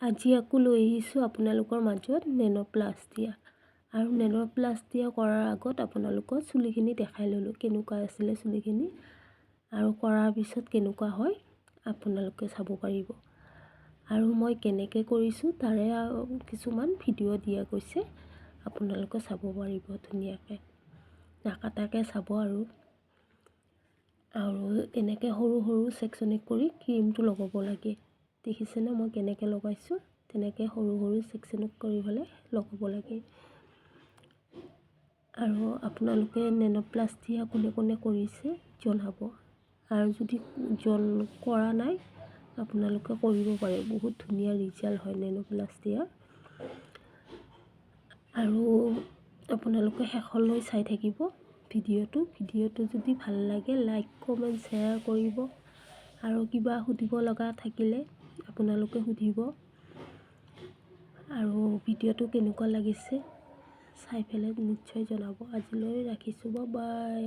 আজি আকৌ লৈ আহিছোঁ আপোনালোকৰ মাজত নেনোপ্লাষ্টিয়া। আৰু নেনোপ্লাষ্টিয়া কৰাৰ আগত আপোনালোকৰ চুলিখিনি দেখাই ল'লোঁ কেনেকুৱা আছিলে চুলিখিনি, আৰু কৰাৰ পিছত কেনেকুৱা হয় আপোনালোকে চাব পাৰিব। আৰু মই কেনেকৈ কৰিছোঁ তাৰে কিছুমান ভিডিঅ' দিয়া গৈছে, আপোনালোকে চাব পাৰিব ধুনীয়াকৈ, নাকাটাকৈ চাব। আৰু এনেকৈ সৰু সৰু ছেকশ্যনিক কৰি ক্ৰীমটো লগাব লাগে। দেখিছেনে মই কেনেকৈ লগাইছোঁ, তেনেকৈ সৰু সৰু ছেকশ্যনিক কৰি পেলাই লগাব লাগে। আৰু আপোনালোকে নেনোপ্লাষ্টিয়া কোনে কোনে কৰিছে জনাব, আৰু যদি কৰা নাই আপোনালোকে কৰিব পাৰে, বহুত ধুনীয়া ৰিজাল্ট হয় নেনোপ্লাষ্টিয়া। আৰু আপোনালোকে শেষলৈ চাই থাকিব ভিডিঅ'টো যদি ভাল লাগে লাইক কমেণ্ট শ্বেয়াৰ কৰিব। আৰু কিবা সুধিব লগা থাকিলে আপোনালোকে সুধিব। আৰু ভিডিঅ'টো কেনেকুৱা লাগিছে চাই পেলাই নিশ্চয় জনাব। আজিলৈ ৰাখিছোঁ, বাই বাই।